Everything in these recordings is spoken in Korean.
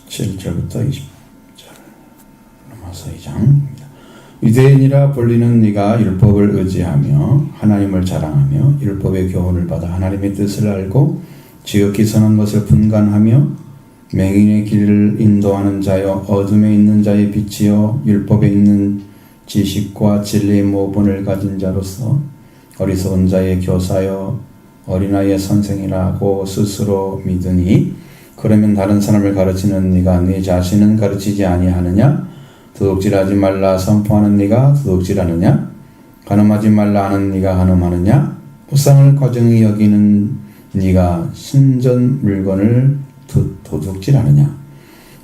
17절부터 20절 로마서 2장입니다. 유대인이라 불리는 네가 율법을 의지하며 하나님을 자랑하며 율법의 교훈을 받아 하나님의 뜻을 알고 지극히 선한 것을 분간하며 맹인의 길을 인도하는 자여 어둠에 있는 자의 빛이여 율법에 있는 지식과 진리의 모본을 가진 자로서 어리석은 자의 교사여 어린아이의 선생이라고 스스로 믿으니 그러면 다른 사람을 가르치는 네가 네 자신은 가르치지 아니하느냐? 도둑질하지 말라 선포하는 네가 도둑질하느냐? 간음하지 말라 하는 네가 간음하느냐? 우상을 과정히 여기는 네가 신전 물건을 도둑질하느냐?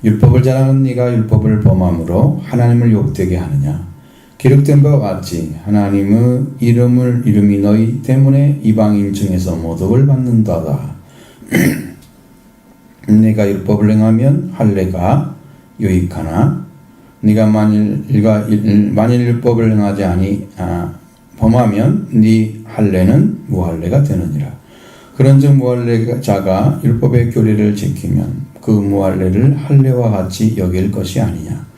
율법을 자랑하는 네가 율법을 범함으로 하나님을 욕되게 하느냐? 기록된 바와 같이 하나님의 이름이 너희 때문에 이방인 중에서 모독을 받는다다. 네가 율법을 행하면 할례가 유익하나 네가 만일 율법을 행하지 범하면 네 할례는 무할례가 되느니라. 그런즉 무할례자가 율법의 교리를 지키면 그 무할례를 할례와 같이 여길 것이 아니냐.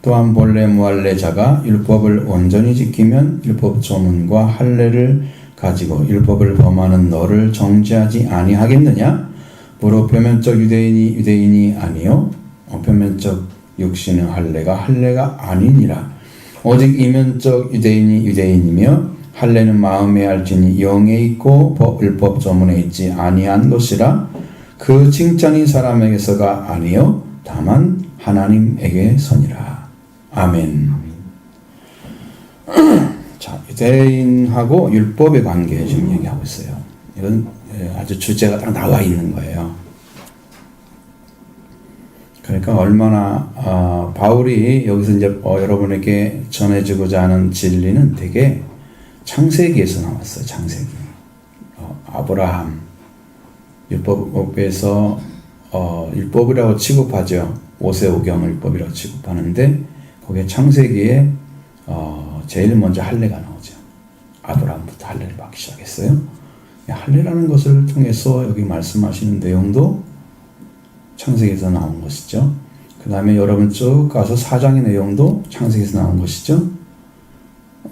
또한 본래 무할례자가 율법을 온전히 지키면 율법 조문과 할례를 가지고 율법을 범하는 너를 정죄하지 아니하겠느냐? 무릇 표면적 유대인이 아니요 표면적 육신의 할례가 아니니라. 오직 이면적 유대인이 유대인이며 할례는 마음에 알지니 영에 있고 율법 조문에 있지 아니한 것이라. 그 칭찬이 사람에게서가 아니요 다만 하나님에게서니라. 아멘. 자, 유대인하고 율법의 관계 지금 얘기하고 있어요. 이건 아주 주제가 딱 나와 있는 거예요. 그러니까 얼마나 바울이 여기서 이제 여러분에게 전해주고자 하는 진리는 되게 창세기에서 나왔어요. 창세기. 아브라함 율법에서 율법이라고 취급하죠. 오세오경 율법이라고 취급하는데 거기에 창세기에 제일 먼저 할례가 나오죠. 아브라함부터 할례를 받기 시작했어요. 할례라는 것을 통해서 여기 말씀하시는 내용도 창세기에서 나온 것이죠. 그 다음에 여러분 쭉 가서 4장의 내용도 창세기에서 나온 것이죠.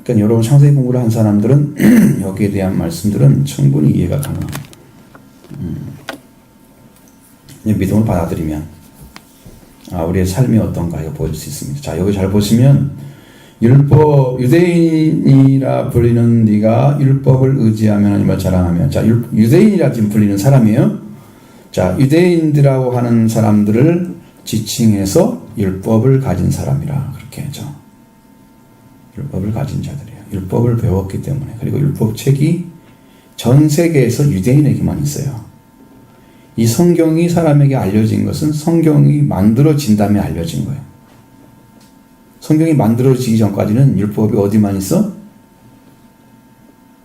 그러니까 여러분 창세기 공부를 한 사람들은 여기에 대한 말씀들은 충분히 이해가 가능합니다. 믿음을 받아들이면 우리의 삶이 어떤가 이거 보여줄 수 있습니다. 자, 여기 잘 보시면 유대인이라 불리는 네가 율법을 의지하며 하나님을 자랑하며. 자, 유대인이라 지금 불리는 사람이에요. 자, 유대인들이라고 하는 사람들을 지칭해서 율법을 가진 사람이라 그렇게 하죠. 율법을 가진 자들이에요. 율법을 배웠기 때문에. 그리고 율법책이 전 세계에서 유대인에게만 있어요. 이 성경이 사람에게 알려진 것은 성경이 만들어진 다음에 알려진 거예요. 성경이 만들어지기 전까지는 율법이 어디만 있어?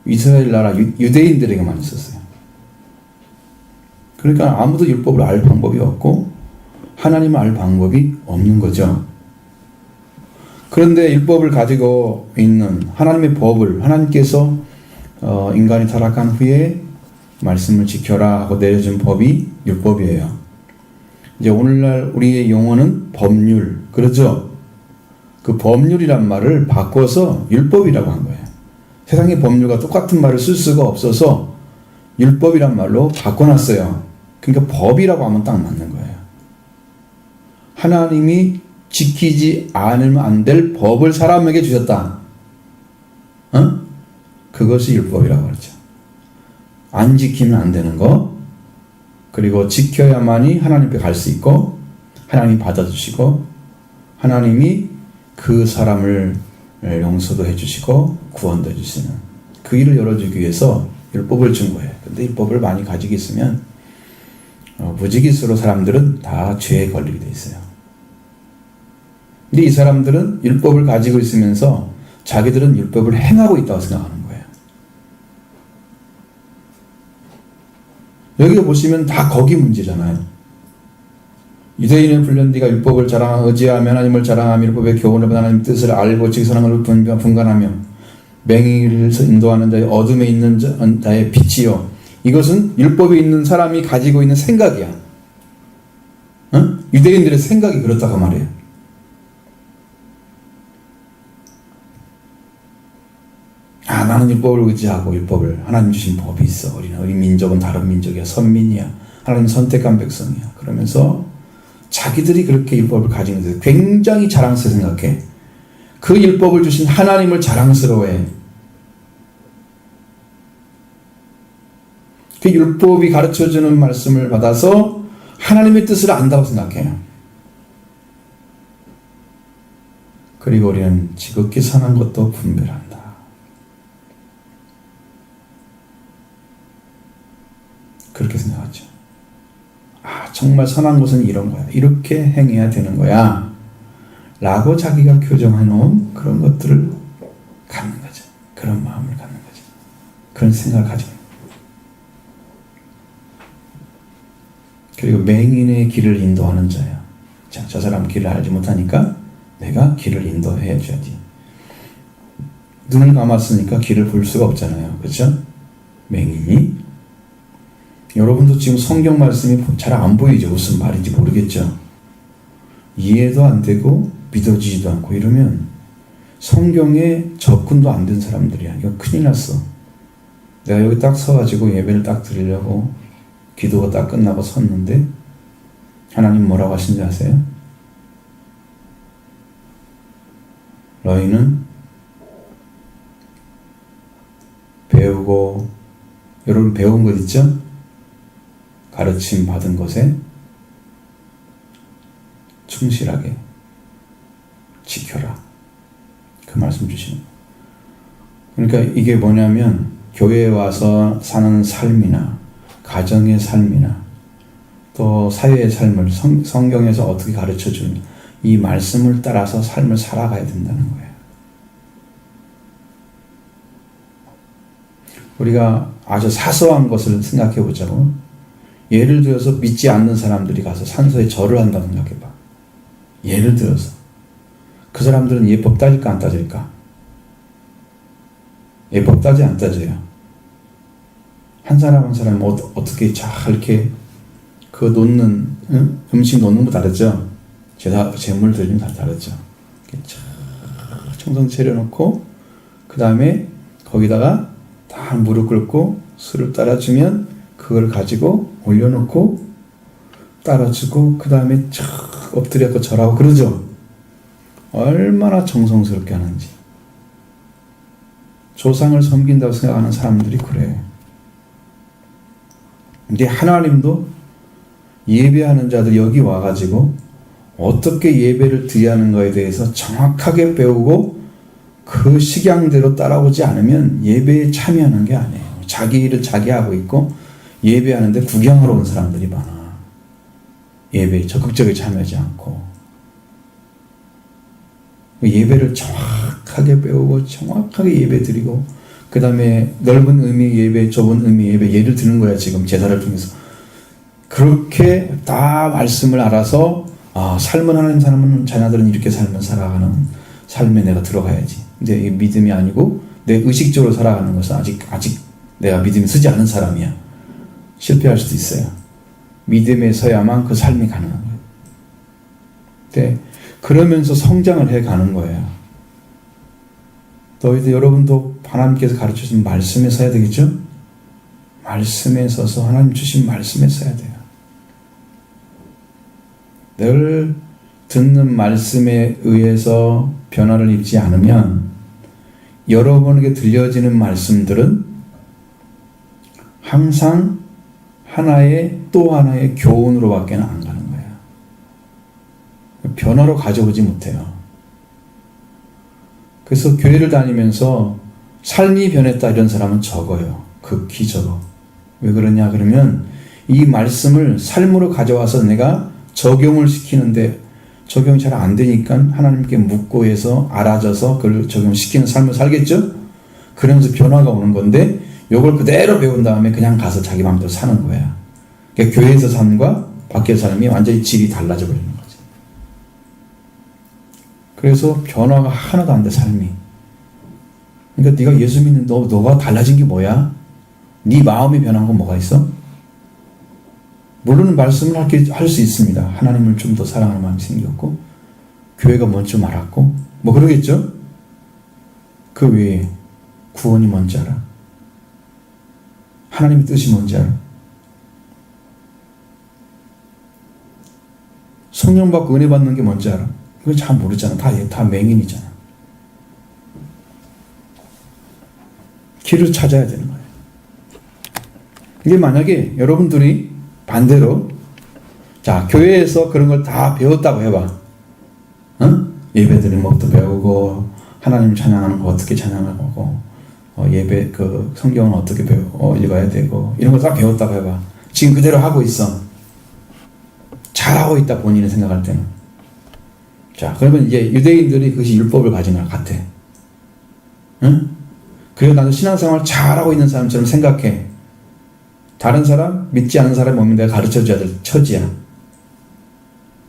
이스라엘 나라 유대인들에게만 있었어요. 그러니까 아무도 율법을 알 방법이 없고 하나님을 알 방법이 없는 거죠. 그런데 율법을 가지고 있는 하나님의 법을 하나님께서 인간이 타락한 후에 말씀을 지켜라 하고 내려준 법이 율법이에요. 이제 오늘날 우리의 용어는 법률, 그러죠? 그 법률이란 말을 바꿔서 율법이라고 한 거예요. 세상의 법률과 똑같은 말을 쓸 수가 없어서 율법이란 말로 바꿔놨어요. 그러니까 법이라고 하면 딱 맞는 거예요. 하나님이 지키지 않으면 안 될 법을 사람에게 주셨다. 그것이 율법이라고 그러죠. 안 지키면 안 되는 거, 그리고 지켜야만이 하나님 앞에 갈 수 있고 하나님이 받아주시고 하나님이 그 사람을 용서도 해주시고 구원도 해주시는 그 일을 열어주기 위해서 율법을 준 거예요. 근데 율법을 많이 가지고 있으면 무지기수로 사람들은 다 죄에 걸리게 돼 있어요. 근데 이 사람들은 율법을 가지고 있으면서 자기들은 율법을 행하고 있다고 생각하는 거예요. 여기 보시면 다 거기 문제잖아요. 유대인의 불린 네가 율법을 의지하며 하나님을 자랑하며 율법의 교훈을 받아 하나님의 뜻을 알고 지선한 것을 분간하며 맹인을 인도하는 자의 어둠에 있는 자의 빛이요. 이것은 율법에 있는 사람이 가지고 있는 생각이야. 유대인들의 생각이 그렇다고 말이에요. 나는 율법을 의지하고 율법을 하나님 주신 법이 있어. 우리 민족은 다른 민족이야. 선민이야. 하나님 선택한 백성이야. 그러면서 자기들이 그렇게 율법을 가지는 데 굉장히 자랑스러워 생각해. 그 율법을 주신 하나님을 자랑스러워해. 그 율법이 가르쳐주는 말씀을 받아서 하나님의 뜻을 안다고 생각해요. 그리고 우리는 지극히 선한 것도 분별한다. 그렇게 생각하죠. 정말 선한 것은 이런 거야. 이렇게 행해야 되는 거야. 라고 자기가 교정해 놓은 그런 것들을 갖는 거죠. 그런 마음을 갖는 거죠. 그런 생각을 가지고 있는 거예요. 그리고 맹인의 길을 인도하는 자야. 자, 저 사람 길을 알지 못하니까 내가 길을 인도해 줘야지. 눈을 감았으니까 길을 볼 수가 없잖아요. 그렇죠? 맹인이. 여러분도 지금 성경 말씀이 잘 안 보이죠? 무슨 말인지 모르겠죠? 이해도 안 되고 믿어지지도 않고 이러면 성경에 접근도 안 된 사람들이야. 이거 큰일 났어. 내가 여기 딱 서가지고 예배를 딱 드리려고 기도가 딱 끝나고 섰는데 하나님 뭐라고 하신지 아세요? 너희는 배우고, 여러분 배운 것 있죠? 가르침 받은 것에 충실하게 지켜라. 그 말씀 주시는 거예요. 그러니까 이게 뭐냐면 교회에 와서 사는 삶이나 가정의 삶이나 또 사회의 삶을 성경에서 어떻게 가르쳐주는 이 말씀을 따라서 삶을 살아가야 된다는 거예요. 우리가 아주 사소한 것을 생각해 보자고. 예를 들어서 믿지 않는 사람들이 가서 산소에 절을 한다고 생각해봐. 예를 들어서 그 사람들은 예법 따질까 안 따질까? 예법 따지 안 따져요. 한 사람 한 사람 어떻게 잘 이렇게 그 놓는 음식 놓는 거 다르죠? 재물 드리는 다 다르죠. 청성 차려놓고 그 다음에 거기다가 다 무릎 꿇고 술을 따라주면 그걸 가지고 올려놓고 따라주고 그 다음에 쫙 엎드려서 절하고 그러죠. 얼마나 정성스럽게 하는지. 조상을 섬긴다고 생각하는 사람들이 그래요. 근데 하나님도 예배하는 자들 여기 와가지고 어떻게 예배를 드려야 하는가에 대해서 정확하게 배우고 그 식양대로 따라오지 않으면 예배에 참여하는 게 아니에요. 자기 일을 자기 하고 있고 예배하는데 구경하러 온 사람들이 많아. 예배에 적극적으로 참여하지 않고. 예배를 정확하게 배우고 정확하게 예배 드리고 그 다음에 넓은 의미의 예배, 좁은 의미의 예배 예를 드는 거야. 지금 제사를 통해서. 그렇게 다 말씀을 알아서 삶은 하나님 사람은 자녀들은 이렇게 살면 살아가는 삶에 내가 들어가야지. 근데 이게 믿음이 아니고 내 의식적으로 살아가는 것은 아직 내가 믿음이 서지 않은 사람이야. 실패할 수도 있어요. 믿음에 서야만 그 삶이 가능한 거예요. 근데 그러면서 성장을 해가는 거예요. 너희들 여러분도 하나님께서 가르쳐주신 말씀에 서야 되겠죠? 말씀에 서서 하나님 주신 말씀에 서야 돼요. 늘 듣는 말씀에 의해서 변화를 입지 않으면 여러분에게 들려지는 말씀들은 항상 하나의 또 하나의 교훈으로밖에 안 가는 거예요. 변화로 가져오지 못해요. 그래서 교회를 다니면서 삶이 변했다 이런 사람은 적어요. 극히 적어. 왜 그러냐 그러면 이 말씀을 삶으로 가져와서 내가 적용을 시키는데 적용이 잘 안 되니까 하나님께 묻고 해서 알아져서 그걸 적용시키는 삶을 살겠죠? 그러면서 변화가 오는 건데 이걸 그대로 배운 다음에 그냥 가서 자기 마음대로 사는 거야. 그러니까 교회에서 삶과 밖에서 삶이 완전히 질이 달라져 버리는 거지. 그래서 변화가 하나도 안 돼, 삶이. 그러니까 네가 예수 믿는 너가 달라진 게 뭐야? 네 마음이 변한 건 뭐가 있어? 물론 말씀을 할 수 있습니다. 하나님을 좀 더 사랑하는 마음이 생겼고 교회가 뭔지 알았고 뭐 그러겠죠. 그 외에 구원이 뭔지 알아. 하나님의 뜻이 뭔지 알아. 성령 받고 은혜 받는 게 뭔지 알아. 그건 잘 모르잖아. 다 맹인이잖아. 길을 찾아야 되는 거예요. 이게 만약에 여러분들이 반대로 자 교회에서 그런 걸 다 배웠다고 해봐. 예배 드리는 것도 배우고 하나님 찬양하는 거 어떻게 찬양하고 예배 그 성경은 어떻게 읽어야 되고 이런 거 다 배웠다고 해봐. 지금 그대로 하고 있어. 잘하고 있다 본인이 생각할 때는. 자 그러면 이제 유대인들이 그것이 율법을 가진 것 같아. 응? 그래서 나도 신앙생활 잘하고 있는 사람처럼 생각해. 다른 사람, 믿지 않는 사람이 오면 내가 가르쳐줘야 될 처지야.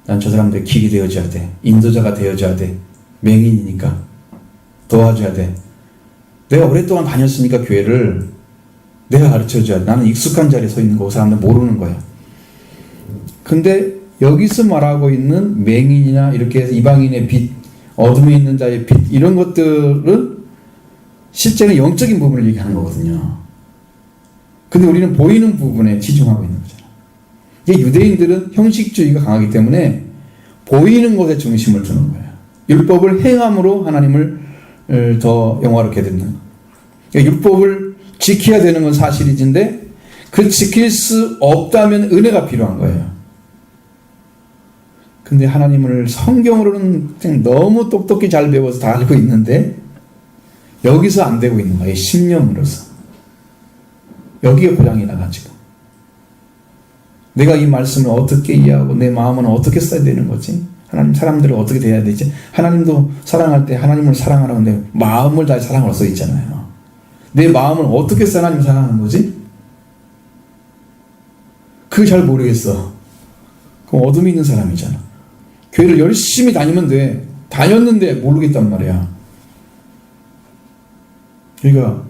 난 저 사람들 길이 되어줘야 돼. 인도자가 되어줘야 돼. 맹인이니까. 도와줘야 돼. 내가 오랫동안 다녔으니까 교회를 내가 가르쳐줘야 돼. 나는 익숙한 자리에 서 있는 거고 사람들 모르는 거야. 근데 여기서 말하고 있는 맹인이나 이렇게 해서 이방인의 빛, 어둠에 있는 자의 빛 이런 것들은 실제는 영적인 부분을 얘기하는 거거든요. 근데 우리는 보이는 부분에 치중하고 있는 거잖아. 이게 유대인들은 형식주의가 강하기 때문에 보이는 것에 중심을 두는 거예요. 율법을 행함으로 하나님을 더 영화롭게 듣는 거예요. 그러니까 율법을 지켜야 되는 건 사실이지인데 그 지킬 수 없다면 은혜가 필요한 거예요. 근데 하나님을 성경으로는 너무 똑똑히 잘 배워서 다 알고 있는데 여기서 안 되고 있는 거예요. 심령으로서. 여기에 고장이 나가지고 내가 이 말씀을 어떻게 이해하고 내 마음은 어떻게 써야 되는 거지? 하나님 사람들을 어떻게 대해야 되지? 하나님도 사랑할 때 하나님을 사랑하라고 내 마음을 다해 사랑으로 써 있잖아요. 내 마음을 어떻게 써 하나님 사랑하는 거지? 그거 잘 모르겠어. 그럼 어둠이 있는 사람이잖아. 교회를 열심히 다니면 돼. 다녔는데 모르겠단 말이야. 그러니까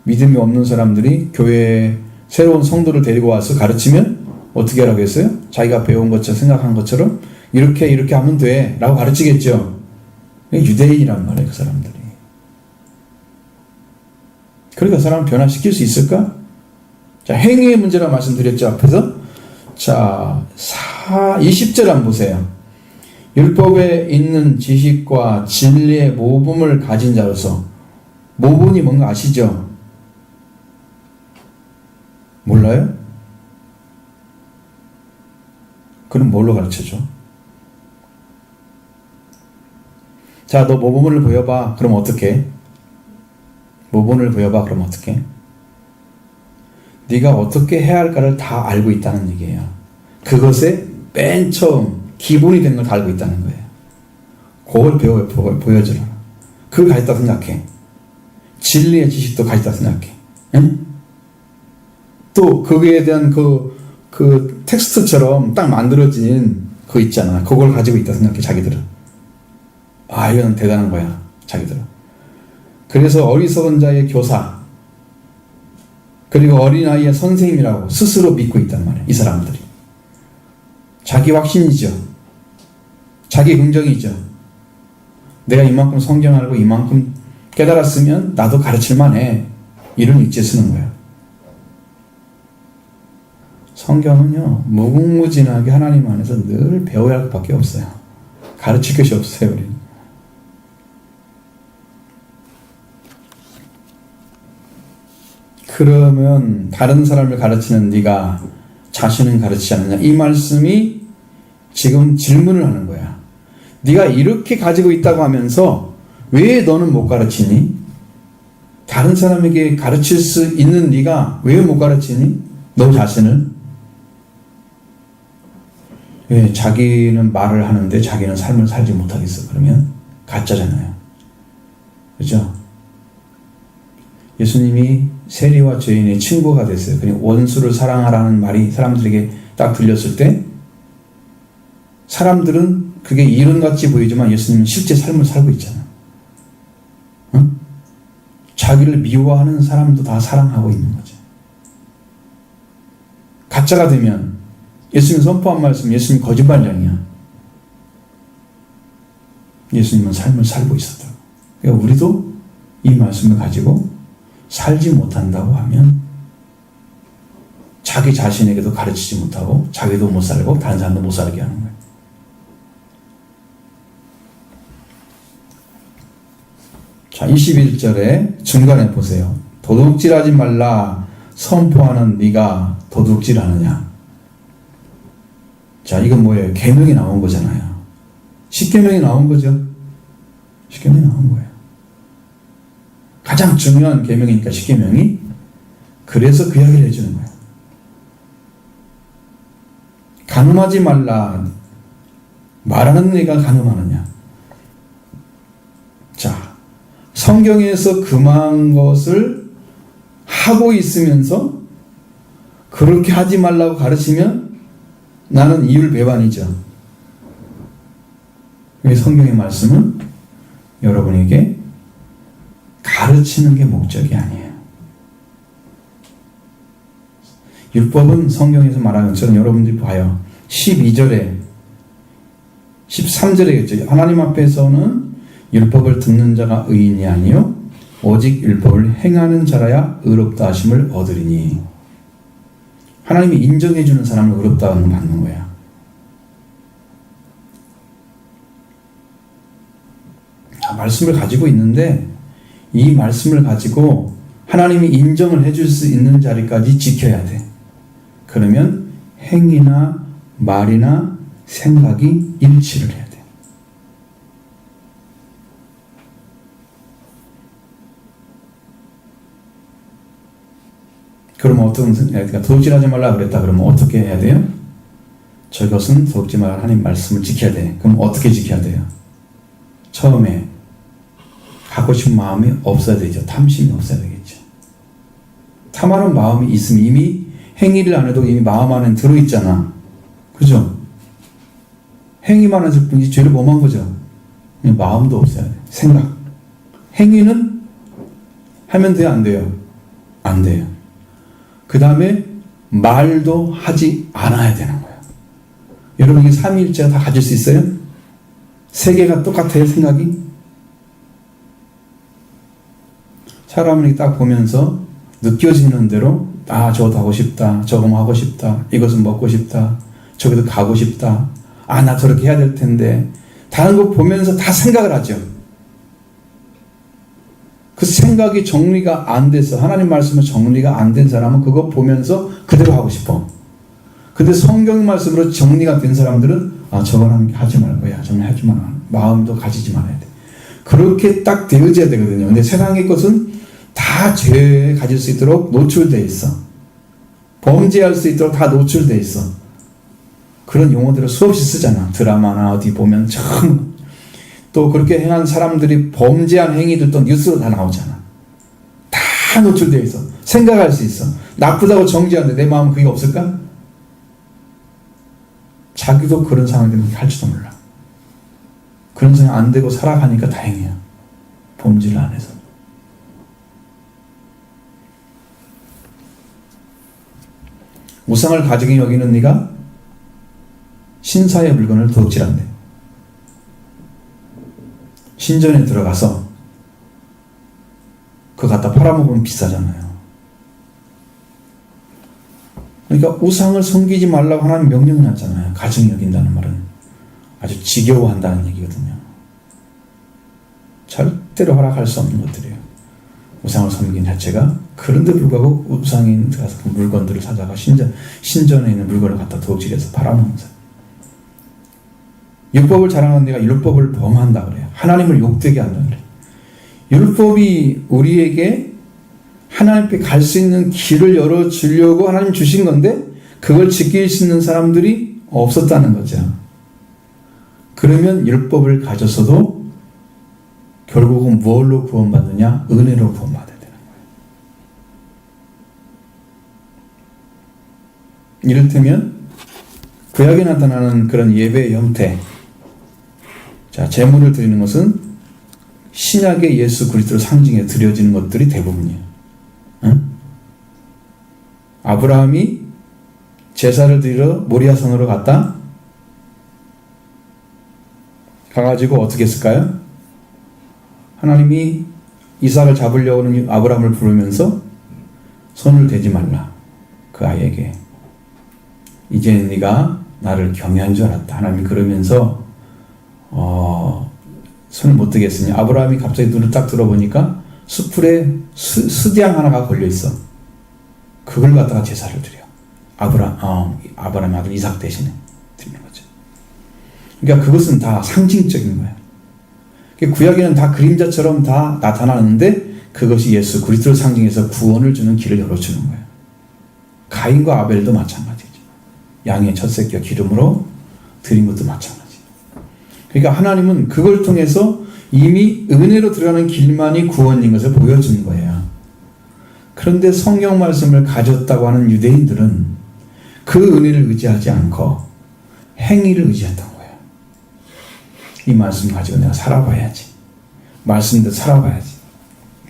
믿음이 없는 사람들이 교회에 새로운 성도를 데리고 와서 가르치면 어떻게 하라고 했어요? 자기가 배운 것처럼 생각한 것처럼 이렇게 하면 돼 라고 가르치겠죠. 유대인이란 말이에요. 그 사람들이. 그러니까 그 사람을 변화시킬 수 있을까? 자, 행위의 문제라고 말씀드렸죠. 앞에서. 자, 20절 한번 보세요. 율법에 있는 지식과 진리의 모범을 가진 자로서. 모범이 뭔가 아시죠? 몰라요? 그럼 뭘로 가르쳐줘? 자, 너 모범을 보여봐. 그럼 어떡해? 모범을 보여봐. 그럼 어떡해? 네가 어떻게 해야 할까를 다 알고 있다는 얘기예요. 그것에 맨 처음 기본이 되는 걸 다 알고 있다는 거예요. 그걸 보여주라. 그걸 가졌다 생각해. 진리의 지식도 가졌다 생각해. 응? 또 거기에 대한 그 텍스트처럼 딱 만들어진 거 있잖아. 그걸 가지고 있다 생각해. 자기들은. 아, 이건 대단한 거야. 자기들은. 그래서 어리석은 자의 교사 그리고 어린아이의 선생님이라고 스스로 믿고 있단 말이야. 이 사람들이. 자기 확신이죠. 자기 긍정이죠. 내가 이만큼 성경 알고 이만큼 깨달았으면 나도 가르칠 만해. 이런 입지에 쓰는 거야. 성경은요, 무궁무진하게 하나님 안에서 늘 배워야 할 것밖에 없어요. 가르칠 것이 없어요, 우리는. 그러면 다른 사람을 가르치는 네가 자신은 가르치지 않느냐? 이 말씀이 지금 질문을 하는 거야. 네가 이렇게 가지고 있다고 하면서 왜 너는 못 가르치니? 다른 사람에게 가르칠 수 있는 네가 왜 못 가르치니? 너 자신을? 왜 자기는 말을 하는데 자기는 삶을 살지 못하겠어? 그러면 가짜잖아요. 그렇죠? 예수님이 세리와 죄인의 친구가 됐어요. 그러니까 원수를 사랑하라는 말이 사람들에게 딱 들렸을 때 사람들은 그게 이론같이 보이지만 예수님은 실제 삶을 살고 있잖아요. 응? 자기를 미워하는 사람도 다 사랑하고 있는 거죠. 가짜가 되면 예수님 선포한 말씀, 예수님 거짓말장이야. 예수님은 삶을 살고 있었다. 그러니까 우리도 이 말씀을 가지고 살지 못한다고 하면 자기 자신에게도 가르치지 못하고 자기도 못 살고 다른 사람도 못 살게 하는 거예요. 자, 21절에 중간에 보세요. 도둑질하지 말라 선포하는 네가 도둑질하느냐. 자, 이건 뭐예요? 계명이 나온 거잖아요. 십계명이 나온 거죠. 십계명이 나온 거예요. 가장 중요한 계명이니까 십계명이. 그래서 그 이야기를 해주는 거예요. 간음하지 말라. 말하는 네가 간음하느냐. 자, 성경에서 금한 것을 하고 있으면서 그렇게 하지 말라고 가르치면 나는 이율배반이죠. 성경의 말씀은 여러분에게 가르치는 게 목적이 아니에요. 율법은 성경에서 말하는 것처럼 여러분들이 봐요. 12절에 13절에겠죠. 하나님 앞에서는 율법을 듣는 자가 의인이 아니요 오직 율법을 행하는 자라야 의롭다 하심을 얻으리니. 하나님이 인정해 주는 사람을 의롭다 받는 거야. 말씀을 가지고 있는데 이 말씀을 가지고 하나님이 인정을 해줄 수 있는 자리까지 지켜야 돼. 그러면 행위나 말이나 생각이 일치를 해야 돼. 그러면 어떤, 그러니까 도둑질하지 말라 그랬다 그러면 어떻게 해야 돼요? 저것은 도둑질 말라 하나님 말씀을 지켜야 돼. 그럼 어떻게 지켜야 돼요? 처음에 하고 싶은 마음이 없어야 되죠. 탐심이 없어야 되겠죠. 탐하는 마음이 있으면 이미 행위를 안 해도 이미 마음 안에 들어있잖아. 그죠? 행위만 했을 뿐이지 죄를 범한 거죠. 마음도 없어야 돼. 생각. 행위는 하면 돼요? 안 돼요? 안 돼요. 그 다음에 말도 하지 않아야 되는 거예요. 여러분 이게 삼위일체가 다 가질 수 있어요? 세 개가 똑같아요? 생각이? 사람을 딱 보면서 느껴지는 대로 저것도 하고 싶다, 저거 하고 싶다, 이것은 먹고 싶다, 저기도 가고 싶다, 나 저렇게 해야 될 텐데, 다른 거 보면서 다 생각을 하죠. 그 생각이 정리가 안 돼서 하나님 말씀에 정리가 안 된 사람은 그거 보면서 그대로 하고 싶어. 근데 성경 말씀으로 정리가 된 사람들은 저건 하지 말 거야, 저건 하지 마, 마음도 가지지 말아야 돼. 그렇게 딱 되어져야 되거든요. 근데 세상의 것은 다 죄에 가질 수 있도록 노출되어 있어. 범죄할 수 있도록 다 노출되어 있어. 그런 용어들을 수없이 쓰잖아. 드라마나 어디 보면 참. 또 그렇게 행한 사람들이 범죄한 행위들도 뉴스로 다 나오잖아. 다 노출되어 있어. 생각할 수 있어. 나쁘다고 정죄하는데 내 마음은 그게 없을까? 자기도 그런 상황이 되면 할지도 몰라. 그런 상황이 안 되고 살아가니까 다행이야. 범죄를 안 해서. 우상을 가지고 여기는 네가 신사의 물건을 도둑질한대. 신전에 들어가서 그거 갖다 팔아먹으면 비싸잖아요. 그러니까 우상을 섬기지 말라고 하나님 명령이 났잖아요. 가증히 여긴다는 말은 아주 지겨워한다는 얘기거든요. 절대로 허락할 수 없는 것들이에요. 우상을 섬기는 자체가. 그런데 불구하고 우상인 가서 그 물건들을 사다가 신전에 있는 물건을 갖다 도둑질해서 팔아먹는 사람. 율법을 자랑하는 내가 율법을 범한다 그래요. 하나님을 욕되게 한다 그래요. 율법이 우리에게 하나님 앞에 갈 수 있는 길을 열어주려고 하나님 주신 건데 그걸 지킬 수 있는 사람들이 없었다는 거죠. 그러면 율법을 가졌어도 결국은 무엇로 구원받느냐? 은혜로 구원받아야 되는 거예요. 이를테면 구약에 나타나는 그런 예배의 형태. 자, 제물을 드리는 것은 신약의 예수 그리스도를 상징해 드려지는 것들이 대부분이에요. 응? 아브라함이 제사를 드리러 모리아산으로 갔다. 가가지고 어떻게 했을까요? 하나님이 이삭을 잡으려고 하는 아브라함을 부르면서 손을 대지 말라. 그 아이에게. 이제 네가 나를 경외한 줄 알았다. 하나님이 그러면서 손을 못 드겠으니 아브라함이 갑자기 눈을 딱 들어보니까 수풀에 스디앙 하나가 걸려있어. 그걸 갖다가 제사를 드려. 아브라함의 아들 이삭 대신에 드리는 거죠. 그러니까 그것은 다 상징적인 거예요. 구약에는 다 그림자처럼 다 나타나는데 그것이 예수 그리스도를 상징해서 구원을 주는 길을 열어주는 거예요. 가인과 아벨도 마찬가지죠. 양의 첫 새끼와 기름으로 드린 것도 마찬가지. 그러니까 하나님은 그걸 통해서 이미 은혜로 들어가는 길만이 구원인 것을 보여주는 거예요. 그런데 성경 말씀을 가졌다고 하는 유대인들은 그 은혜를 의지하지 않고 행위를 의지했던 거예요. 이 말씀 가지고 내가 살아봐야지. 말씀대로 살아봐야지.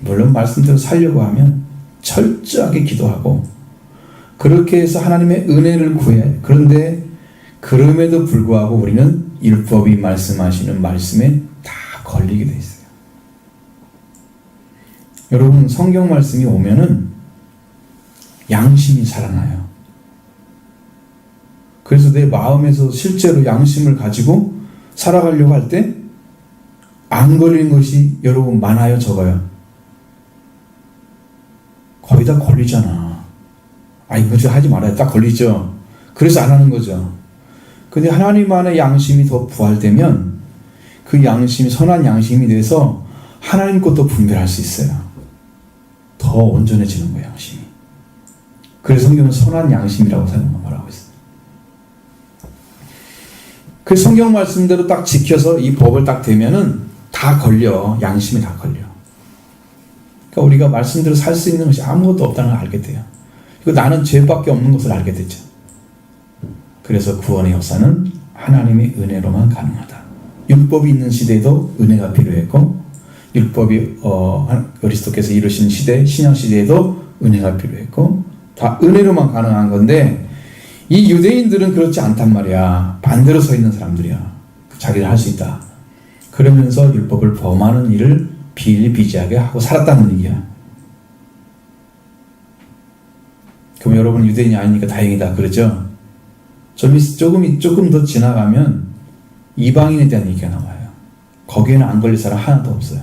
물론 말씀대로 살려고 하면 철저하게 기도하고 그렇게 해서 하나님의 은혜를 구해. 그런데 그럼에도 불구하고 우리는 율법이 말씀하시는 말씀에 다 걸리게 돼 있어요. 여러분 성경 말씀이 오면은 양심이 살아나요. 그래서 내 마음에서 실제로 양심을 가지고 살아가려고 할 때 안 걸리는 것이 여러분 많아요, 적어요? 거의 다 걸리잖아. 이거 좀 하지 말아요. 딱 걸리죠. 그래서 안 하는 거죠. 근데 하나님 안에 양심이 더 부활되면 그 양심이 선한 양심이 돼서 하나님 것도 분별할 수 있어요. 더 온전해지는 거예요, 양심이. 그래서 성경은 선한 양심이라고 말하고 있어요. 그 성경 말씀대로 딱 지켜서 이 법을 딱 되면은 다 걸려. 양심이 다 걸려. 그러니까 우리가 말씀대로 살 수 있는 것이 아무것도 없다는 걸 알게 돼요. 그리고 나는 죄밖에 없는 것을 알게 되죠. 그래서 구원의 역사는 하나님의 은혜로만 가능하다. 율법이 있는 시대에도 은혜가 필요했고 율법이 그리스도께서 이루신 시대, 신약 시대에도 은혜가 필요했고 다 은혜로만 가능한 건데 이 유대인들은 그렇지 않단 말이야. 반대로 서 있는 사람들이야. 자기를 할 수 있다. 그러면서 율법을 범하는 일을 비일비재하게 하고 살았다는 얘기야. 그럼 여러분 유대인이 아니니까 다행이다. 그러죠? 조금 더 지나가면 이방인에 대한 얘기가 나와요. 거기에는 안 걸릴 사람 하나도 없어요.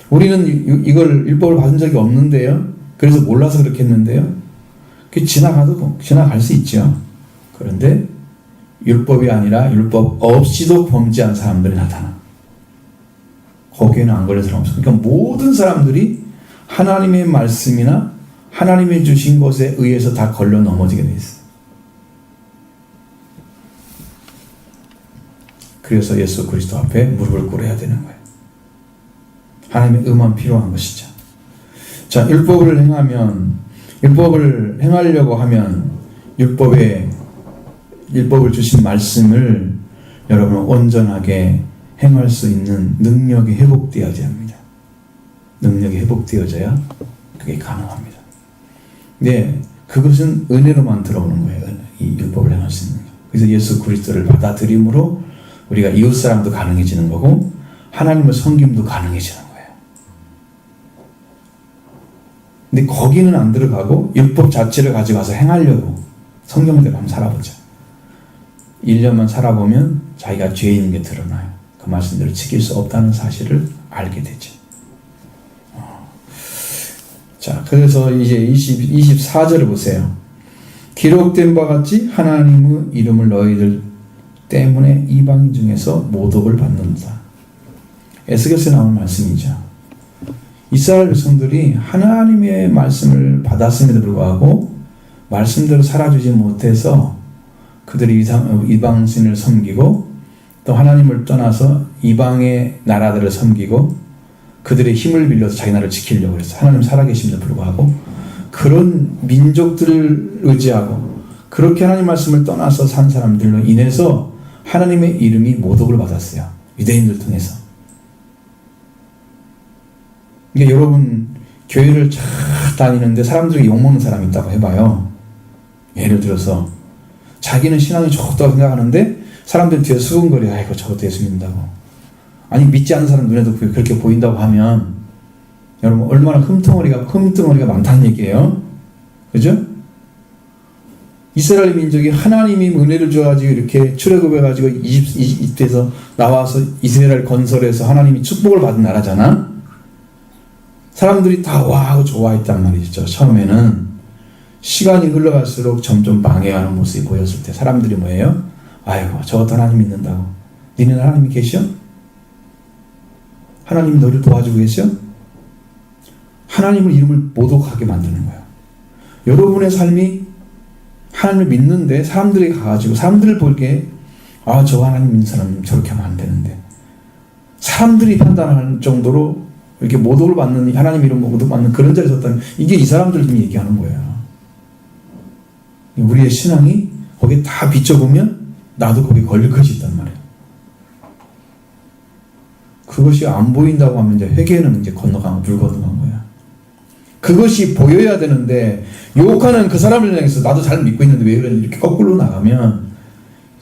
우리는 이걸 율법을 받은 적이 없는데요. 그래서 몰라서 그렇게 했는데요. 지나갈 수 있죠. 그런데 율법이 아니라 율법 없이도 범죄한 사람들이 나타나. 거기에는 안 걸린 사람 없어요. 그러니까 모든 사람들이 하나님의 말씀이나 하나님이 주신 것에 의해서 다 걸려 넘어지게 돼 있어요. 그래서 예수 그리스도 앞에 무릎을 꿇어야 되는 거예요. 하나님의 의만 필요한 것이죠. 자, 율법을 행하려고 하면 율법을 주신 말씀을 여러분 온전하게 행할 수 있는 능력이 회복되어야 합니다. 능력이 회복되어져야 그게 가능합니다. 네, 그것은 은혜로만 들어오는 거예요. 이 율법을 행할 수 있는 거. 그래서 예수 그리스도를 받아들임으로 우리가 이웃 사람도 가능해지는 거고 하나님의 섬김도 가능해지는 거예요. 근데 거기는 안 들어가고 율법 자체를 가져가서 행하려고 성경대로 한번 살아보자. 1년만 살아보면 자기가 죄인인 게 드러나요. 그 말씀대로 지킬 수 없다는 사실을 알게 되죠. 자, 그래서 이제 24절을 보세요. 기록된 바 같이 하나님의 이름을 너희들 때문에 이방인 중에서 모독을 받는다. 에스겔서에 나온 말씀이죠. 이스라엘 백성들이 하나님의 말씀을 받았음에도 불구하고 말씀대로 살아주지 못해서 그들이 이방신을 섬기고 또 하나님을 떠나서 이방의 나라들을 섬기고 그들의 힘을 빌려서 자기 나라를 지키려고 해서 하나님 살아계심에도 불구하고 그런 민족들을 의지하고 그렇게 하나님 말씀을 떠나서 산 사람들로 인해서 하나님의 이름이 모독을 받았어요. 유대인들 통해서. 그러니까 여러분 교회를 잘 다니는데 사람들이 욕먹는 사람이 있다고 해봐요. 예를 들어서 자기는 신앙이 좋다고 생각하는데 사람들 뒤에 수근거려. 아이고 저것도 예수 믿는다고. 아니 믿지 않는 사람 눈에도 그렇게 보인다고 하면 여러분 얼마나 흠뚱어리가 많다는 얘기예요. 그죠? 이스라엘 민족이 하나님이 은혜를 줘가지고 이렇게 출애굽해가지고 이집트에서 나와서 이스라엘 건설해서 하나님이 축복을 받은 나라잖아. 사람들이 다 와하고 좋아했단 말이죠. 처음에는 시간이 흘러갈수록 점점 망해가는 모습이 보였을 때 사람들이 뭐예요? 아이고 저것도 하나님 믿는다고. 니는 하나님이 계셔? 하나님이 너를 도와주고 계셔? 하나님을 이름을 모독하게 만드는 거야. 여러분의 삶이 하나님을 믿는데 사람들이 가가지고 사람들을 보기에 저 하나님 믿는 사람 저렇게 하면 안 되는데 사람들이 판단하는 정도로 이렇게 모독을 받는 하나님 이름 모독받는 그런 자리에 섰다면 이게 이 사람들 좀 얘기하는 거예요. 우리의 신앙이 거기에 다 비춰보면 나도 거기에 걸릴 것이 있단 말이에요. 그것이 안 보인다고 하면 이제 회개는 이제 물 건너간 거야. 그것이 보여야 되는데 욕하는 그 사람을 향해서 나도 잘 믿고 있는데 왜 그러니 이렇게 거꾸로 나가면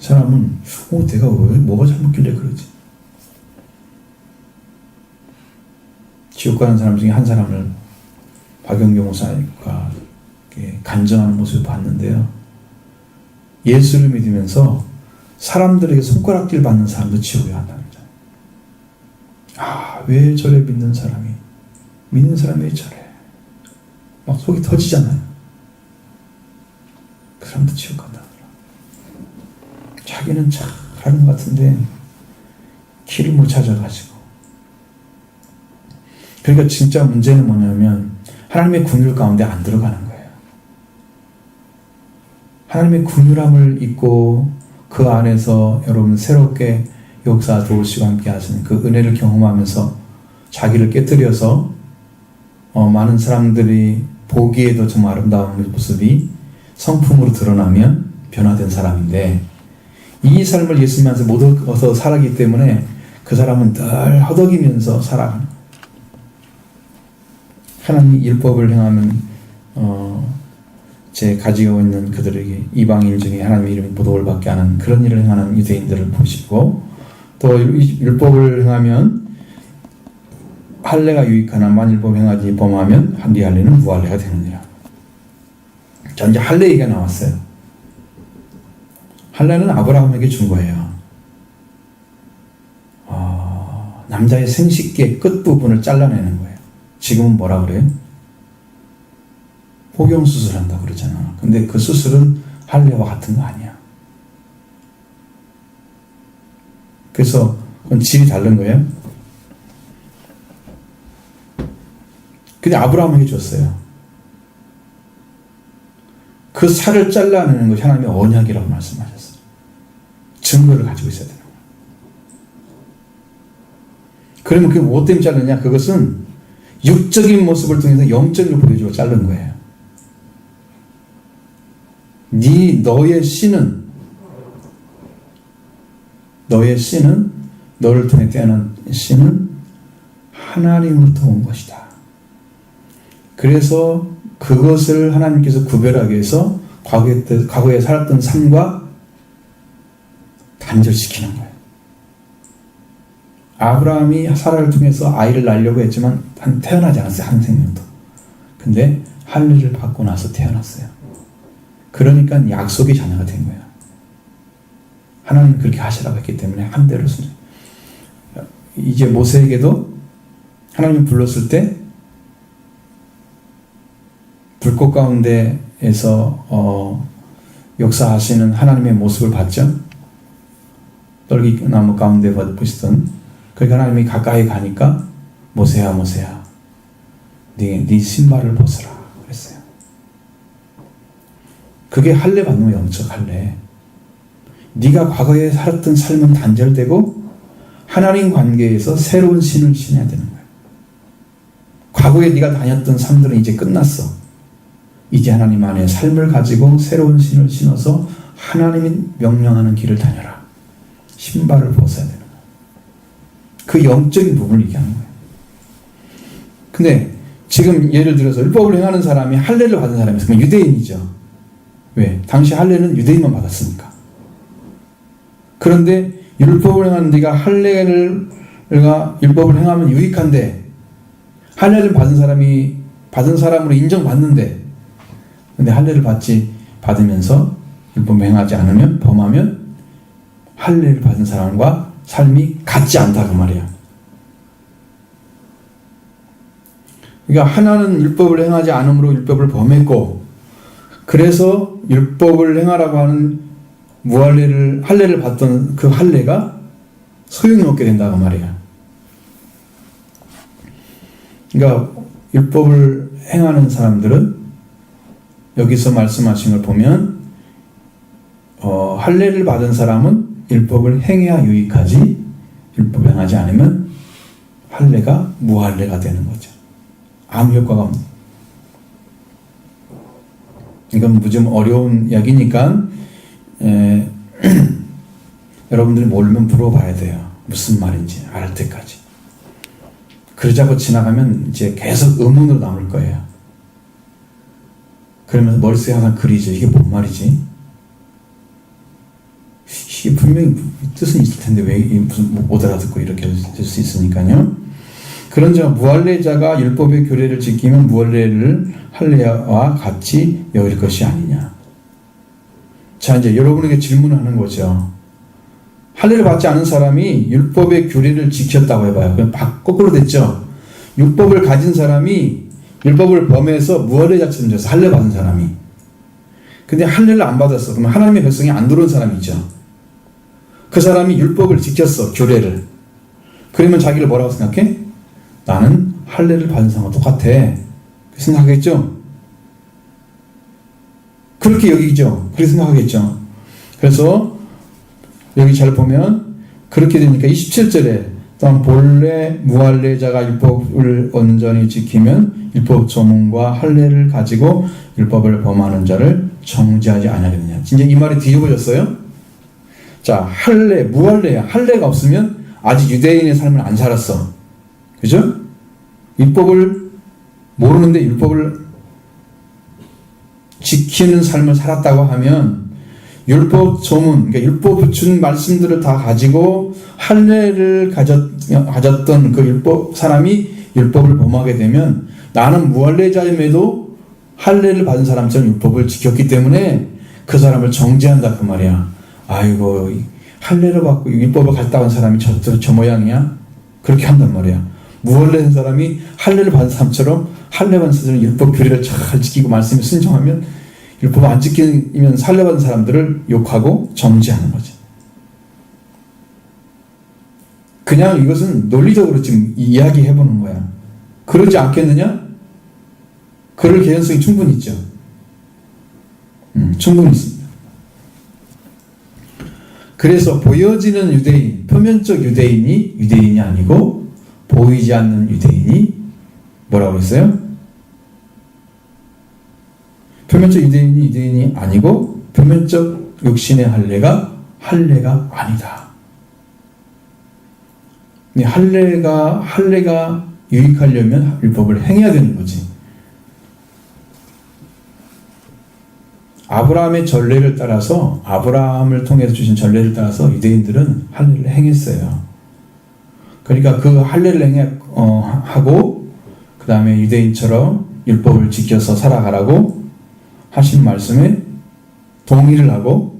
이 사람은 내가 왜 뭐가 잘못길래 그러지? 지옥 가는 사람 중에 한 사람을 박영경 목사님과 간증하는 모습을 봤는데요. 예수를 믿으면서 사람들에게 손가락질 받는 사람도 지옥에 간다는 거잖아요. 왜 저래 믿는 사람이 왜 저래? 막 속이 터지잖아요. 그 사람도 지옥 간다더라. 자기는 잘하는 것 같은데 길을 못 찾아가지고. 그러니까 진짜 문제는 뭐냐면 하나님의 긍휼 가운데 안 들어가는 거예요. 하나님의 긍휼함을 잊고 그 안에서 여러분 새롭게 역사 도우시고 함께 하시는 그 은혜를 경험하면서 자기를 깨뜨려서 많은 사람들이 보기에도 정말 아름다운 모습이 성품으로 드러나면 변화된 사람인데 이 삶을 예수님한테 못 얻어서 살았기 때문에 그 사람은 늘 허덕이면서 살아가는 거예요. 하나님 율법을 행하는 제 가지고 있는 그들에게 이방인 중에 하나님의 이름이 모독을 받게 하는 그런 일을 행하는 유대인들을 보시고 또 율법을 행하면 할례가 유익하나 만일법 행하지 범하면 네 할례는 무할례가 되느니라. 자 이제 할례 얘기가 나왔어요. 할례는 아브라함에게 준 거예요. 남자의 생식기의 끝부분을 잘라내는 거예요. 지금은 뭐라 그래요? 포경수술한다고 그러잖아. 근데 그 수술은 할례와 같은 거 아니야. 그래서 그건 질이 다른 거예요. 근데 아브라함에게 줬어요. 그 살을 잘라내는 것이 하나님의 언약이라고 말씀하셨어요. 증거를 가지고 있어야 되는 거예요. 그러면 그게 뭐 때문에 자르냐? 그것은 육적인 모습을 통해서 영적으로 보여주고 자른 거예요. 너의 씨는 너를 통해 태어난 씨는 하나님으로부터 온 것이다. 그래서 그것을 하나님께서 구별하기 위해서 과거에 살았던 삶과 단절시키는 거예요. 아브라함이 사라를 통해서 아이를 낳으려고 했지만 태어나지 않았어요. 한 생명도. 근데 할례를 받고 나서 태어났어요. 그러니까 약속의 자녀가 된 거예요. 하나님 그렇게 하시라고 했기 때문에 한 대로 순종. 이제 모세에게도 하나님이 불렀을 때 불꽃 가운데에서 역사하시는 하나님의 모습을 봤죠. 떨기나무 가운데 보시던 그러니까 하나님이 가까이 가니까 모세야 네 신발을 벗어라 그랬어요. 그게 할례 받는 거예요. 영적 할례. 네가 과거에 살았던 삶은 단절되고 하나님 관계에서 새로운 신을 신어야 되는 거예요. 과거에 네가 다녔던 삶들은 이제 끝났어. 이제 하나님 안에 삶을 가지고 새로운 신을 신어서 하나님이 명령하는 길을 다녀라. 신발을 벗어야 되는 거예요. 그 영적인 부분을 얘기하는 거예요. 근데 지금 예를 들어서 율법을 행하는 사람이 할례를 받은 사람이 있으면 유대인이죠. 왜? 당시 할례는 유대인만 받았으니까. 그런데 율법을 행하는 네가 율법을 행하면 유익한데 할례를 받은 사람으로 인정받는데 근데 할례를 받으면서 율법을 행하지 않으면 범하면 할례를 받은 사람과 삶이 같지 않다 그 말이야. 그러니까 하나는 율법을 행하지 않음으로 율법을 범했고 그래서 율법을 행하라고 하는 할례를 받던 그 할례가 소용이 없게 된다고 말이야. 그러니까 율법을 행하는 사람들은 여기서 말씀하신 걸 보면 할례를 받은 사람은 율법을 행해야 유익하지 율법을 행하지 않으면 할례가 무할례가 되는 거죠. 아무 효과가 없는. 이건 좀 어려운 이야기니까 여러분들이 모르면 물어봐야 돼요. 무슨 말인지 알 때까지. 그러자고 지나가면 이제 계속 의문으로 남을 거예요. 그러면서 머릿속에 항상 그리죠. 이게 뭔 말이지? 이게 분명히 뜻은 있을 텐데 왜 무슨 못 알아듣고 이렇게 될 수 있으니까요. 그런즉 무할례자가 율법의 규례를 지키면 무할례를 할례와 같이 여길 것이 아니냐. 자, 이제 여러분에게 질문을 하는 거죠. 할례를 받지 않은 사람이 율법의 규례를 지켰다고 해봐요. 그럼 거꾸로 됐죠. 율법을 가진 사람이 율법을 범해서 무할례자처럼 돼서 할례 받은 사람이. 근데 할례를 안 받았어. 그러면 하나님의 백성이 안 들어온 사람이 있죠. 그 사람이 율법을 지켰어. 규례를. 그러면 자기를 뭐라고 생각해? 나는 할례를 받은 사람과 똑같아. 그렇게 생각하겠죠? 그렇게 여기죠. 그렇게 생각하겠죠. 그래서 여기 잘 보면 그렇게 되니까 27절에 또한 본래 무할례자가 율법을 온전히 지키면 율법 조문과 할례를 가지고 율법을 범하는 자를 정죄하지 아니하겠느냐. 진짜 이 말이 뒤집어졌어요. 자, 무할례야. 할례가 없으면 아직 유대인의 삶을 안 살았어. 그죠? 율법을 모르는데 율법을 지키는 삶을 살았다고 하면 율법 조문, 그러니까 율법 준 말씀들을 다 가지고 할례를 가졌던 그 사람이 율법을 범하게 되면 나는 무할례자임에도 할례를 받은 사람처럼 율법을 지켰기 때문에 그 사람을 정죄한다 그 말이야. 아이고 할례를 받고 율법을 갔다 온 사람이 저 모양이야? 그렇게 한단 말이야. 무할례된 사람이 할례를 받은 사람처럼 할례 받은 사람은 율법 규례를 잘 지키고 말씀에 순종하면 율법 안 지키면 할례 받은 사람들을 욕하고 정죄하는 거지. 그냥 이것은 논리적으로 지금 이야기해보는 거야. 그러지 않겠느냐? 그럴 개연성이 충분히 있죠. 충분히 있습니다. 그래서 보여지는 유대인, 표면적 유대인이 아니고 보이지 않는 유대인이 뭐라고 했어요? 표면적 유대인이 아니고 표면적 육신의 할례가 아니다. 할례가 유익하려면 율법을 행해야 되는 거지. 아브라함의 전례를 따라서 아브라함을 통해서 주신 전례를 따라서 유대인들은 할례를 행했어요. 그러니까 그 할례를 하고 그 다음에 유대인처럼 율법을 지켜서 살아가라고 하신 말씀에 동의를 하고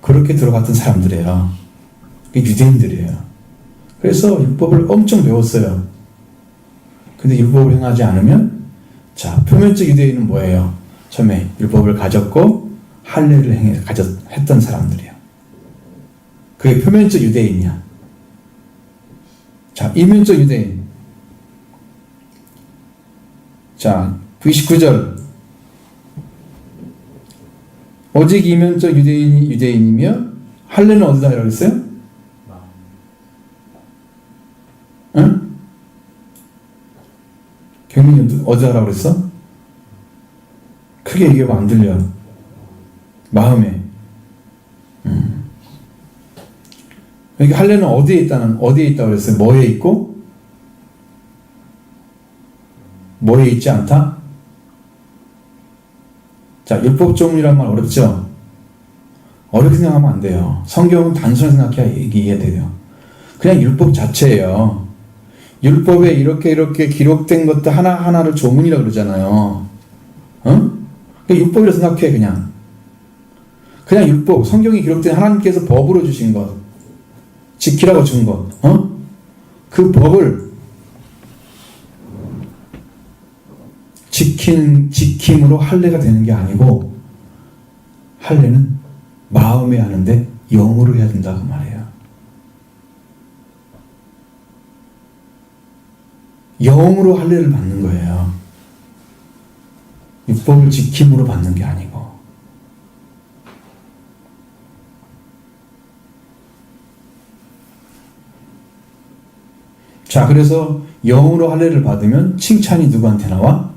그렇게 들어갔던 사람들이에요. 유대인들이에요. 그래서 율법을 엄청 배웠어요. 근데 율법을 행하지 않으면 자, 표면적 유대인은 뭐예요? 처음에 율법을 가졌고 할례를 했던 사람들이에요. 그게 표면적 유대인이야. 자, 이면적 유대인. 자, 29절. 오직 이면적 유대인이 유대인이며 할례는 어디다 하라고 했어요? 응? 경민이 어디다 하라고 그랬어? 크게 얘기하면 안 들려. 마음에. 그러니까 할례는 어디에 있다고 그랬어요? 뭐에 있고? 뭐에 있지 않다? 자, 율법조문이란 말 어렵죠? 어렵게 생각하면 안 돼요. 성경은 단순하게 생각해야 이해돼요. 그냥 율법 자체예요. 율법에 이렇게 기록된 것들 하나하나를 조문이라고 그러잖아요. 율법이라고 생각해, 그냥. 그냥 율법, 성경이 기록된 하나님께서 법으로 주신 것, 지키라고 준 것, 그 법을 지킴으로 할례가 되는 게 아니고, 할례는 마음에 하는데 영으로 해야 된다고 말해요. 영으로 할례를 받는 거예요. 율법을 지킴으로 받는 게 아니고. 자, 그래서 영으로 할례를 받으면 칭찬이 누구한테 나와?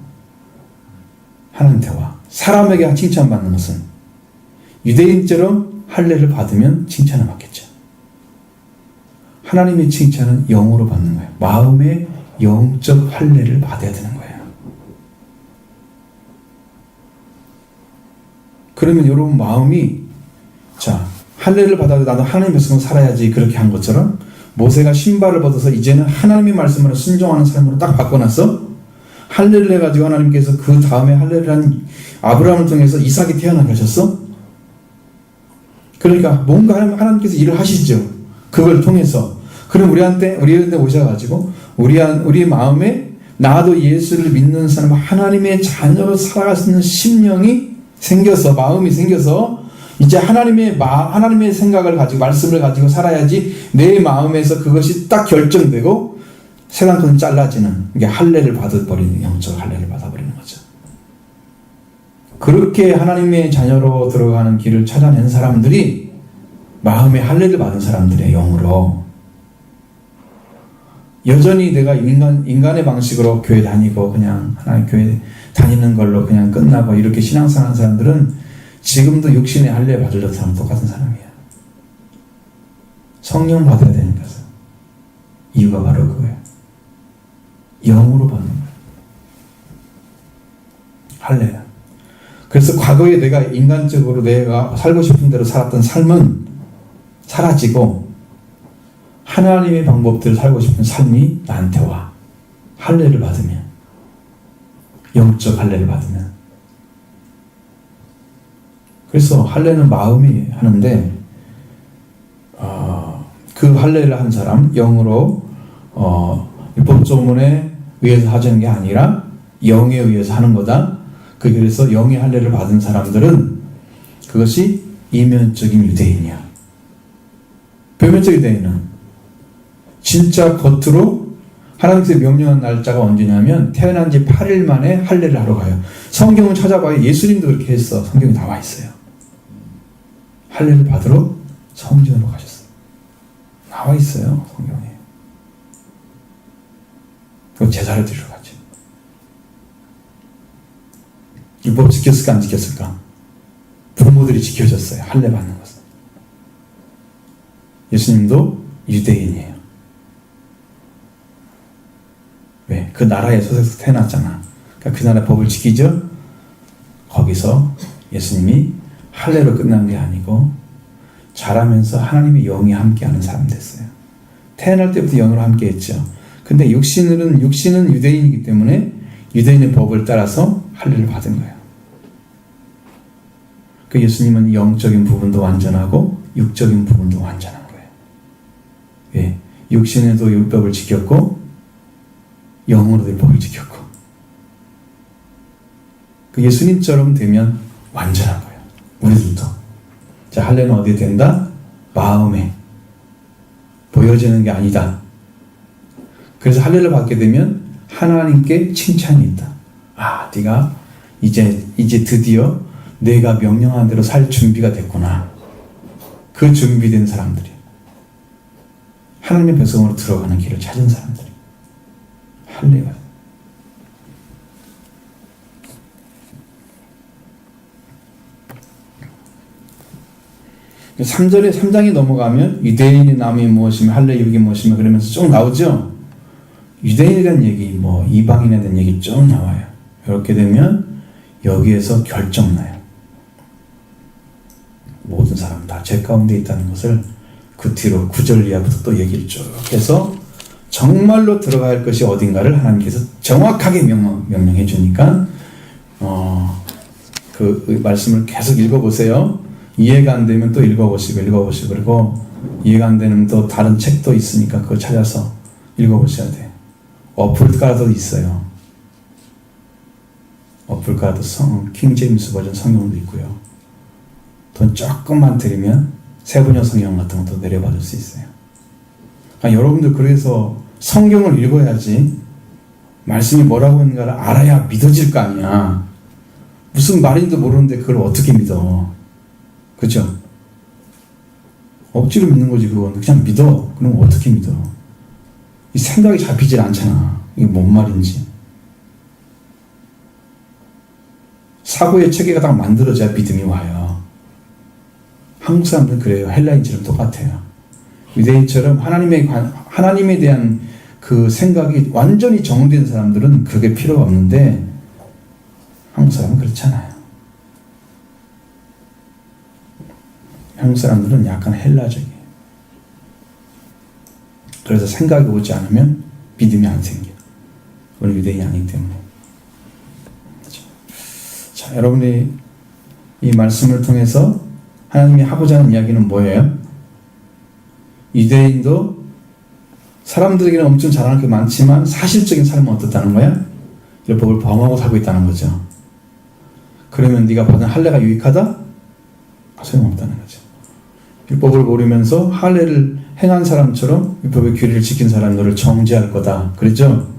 하나님한테 와. 사람에게 칭찬받는 것은 유대인처럼 할례를 받으면 칭찬을 받겠죠. 하나님의 칭찬은 영으로 받는 거예요. 마음의 영적 할례를 받아야 되는 거예요. 그러면 여러분 마음이, 자, 할례를 받아도 나도 하나님의 백성으로 살아야지, 그렇게 한 것처럼 모세가 신발을 벗어서 이제는 하나님의 말씀으로 순종하는 삶으로 딱 바꿔놨어. 할례를 해가지고 하나님께서 그 다음에 할례를 한 아브라함을 통해서 이삭이 태어나게 하셨어. 그러니까 뭔가 하나님께서 일을 하시죠. 그걸 통해서. 그럼 우리한테 오셔가지고 우리 마음에 나도 예수를 믿는 사람, 하나님의 자녀로 살아갈 수 있는 심령이 생겨서, 마음이 생겨서 이제 하나님의 생각을 가지고, 말씀을 가지고 살아야지 내 마음에서 그것이 딱 결정되고 세상 건 잘라지는, 이게 할례를 받아버리는, 영적 할례를 받아버리는 거죠. 그렇게 하나님의 자녀로 들어가는 길을 찾아낸 사람들이 마음의 할례를 받은 사람들의 영으로, 여전히 내가 인간의 방식으로 교회 다니고 그냥 하나님 교회 다니는 걸로 그냥 끝나고 이렇게 신앙생활 하는 사람들은 지금도 육신의 할례 받으려는 사람 똑같은 사람이야. 성령 받아야 되는 거죠. 이유가 바로 그거예요. 영으로 받는 거예요. 할례는. 그래서 과거에 내가 인간적으로 내가 살고 싶은 대로 살았던 삶은 사라지고 하나님의 방법대로 살고 싶은 삶이 나한테 와. 할례를 받으면, 영적 할례를 받으면. 그래서 할례는 마음이 하는데 그 할례를 한 사람, 영으로 율법조문에 의해서 하자는 게 아니라 영에 의해서 하는 거다. 그래서 영의 할례를 받은 사람들은 그것이 이면적인 유대인이야. 표면적 유대인은 진짜 겉으로 하나님께서 명령한 날짜가 언제냐면 태어난 지 8일 만에 할례를 하러 가요. 성경을 찾아봐요. 예수님도 그렇게 했어. 성경에 나와 있어요. 할례를 받으러 성전으로 가셨어요. 나와 있어요. 성경에. 그럼 제사를 드리러 가죠. 율법 지켰을까 안 지켰을까? 부모들이 지켜줬어요. 할례 받는 것은. 예수님도 유대인이에요. 왜? 그 나라의 소속에서 태어났잖아. 그러니까 그 나라의 법을 지키죠? 거기서 예수님이 할례로 끝난 게 아니고 자라면서 하나님의 영이 함께하는 사람 됐어요. 태어날 때부터 영으로 함께했죠. 근데 육신은 유대인이기 때문에 유대인의 법을 따라서 할례를 받은 거예요. 그 예수님은 영적인 부분도 완전하고 육적인 부분도 완전한 거예요. 왜? 육신에도 율법을 지켰고 영으로도 율법을 지켰고. 그 예수님처럼 되면 완전한 거예요. 우리들도. 자, 할례는 어디에 된다? 마음에. 보여지는 게 아니다. 그래서 할례를 받게 되면 하나님께 칭찬이 있다. 아, 네가 이제 드디어 내가 명령한 대로 살 준비가 됐구나. 그 준비된 사람들이 하나님의 백성으로 들어가는 길을 찾은 사람들이 할례가. 3장이 넘어가면 유대인의 남이 무엇이며 할례 유익이 무엇이며 그러면서 쭉 나오죠. 유대인에 대한 얘기, 이방인에 대한 얘기 쭉 나와요. 이렇게 되면 여기에서 결정나요. 모든 사람 다 죄 가운데 있다는 것을 그 뒤로 9절 이하부터 또 얘기를 쭉 해서 정말로 들어가야 할 것이 어딘가를 하나님께서 정확하게 명령해 주니까 그 말씀을 계속 읽어보세요. 이해가 안 되면 또 읽어보시고 그리고 이해가 안 되면 또 다른 책도 있으니까 그거 찾아서 읽어보셔야 돼요. 어플 깔아도 있어요. 어플 깔아도 킹 제임스 버전 성경도 있고요. 돈 조금만 들이면 세번역 성경 같은 것도 내려받을 수 있어요. 그러니까 여러분들 그래서 성경을 읽어야지 말씀이 뭐라고 했는가를 알아야 믿어질 거 아니야. 무슨 말인지도 모르는데 그걸 어떻게 믿어? 그죠? 억지로 믿는 거지 그건. 그냥 믿어. 그럼 어떻게 믿어? 이 생각이 잡히질 않잖아. 이게 뭔 말인지. 사고의 체계가 딱 만들어져야 믿음이 와요. 한국 사람들은 그래요. 헬라인처럼 똑같아요. 유대인처럼 하나님에 대한 그 생각이 완전히 정된 사람들은 그게 필요가 없는데 한국 사람은 그렇잖아요. 한국 사람들은 약간 헬라적이에요. 그래서 생각이 오지 않으면 믿음이 안 생겨요. 우리 유대인이 아니기 때문에. 그렇죠? 자, 여러분이 이 말씀을 통해서 하나님이 하고자 하는 이야기는 뭐예요? 유대인도 사람들에게는 엄청 잘하는 게 많지만 사실적인 삶은 어떻다는 거야? 율법을 범하고 살고 있다는 거죠. 그러면 네가 받은 할례가 유익하다? 소용없다는 거죠. 율법을 모르면서 할례를 행한 사람처럼 율법의 규례를 지킨 사람 너를 정죄할 거다. 그랬죠?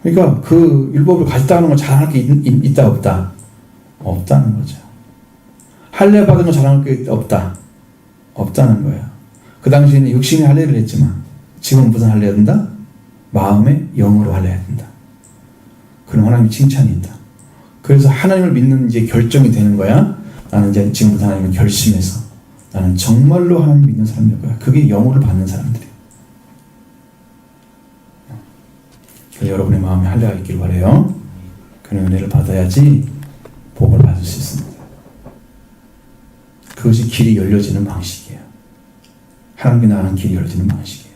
그러니까 그 율법을 가졌다 하는 건 잘하는 게 있다 없다? 없다는 거죠. 할례 받은 건 잘하는 게 없다? 없다는 거예요. 그 당시에는 육신의 할례를 했지만 지금 무슨 할례해야 된다? 마음의 영으로 할례해야 된다. 그럼 하나님이 칭찬이 있다. 그래서 하나님을 믿는 이제 결정이 되는 거야. 나는 이제 지금부터 하나님을 결심해서 나는 정말로 하나님 믿는 사람이 될 거야. 그게 영혼을 받는 사람들이에요. 그래서 여러분의 마음에 할례가 있길 바라요. 그런 은혜를 받아야지 복을 받을 수 있습니다. 그것이 길이 열려지는 방식이에요. 하나님께 나가는 길이 열려지는 방식이에요.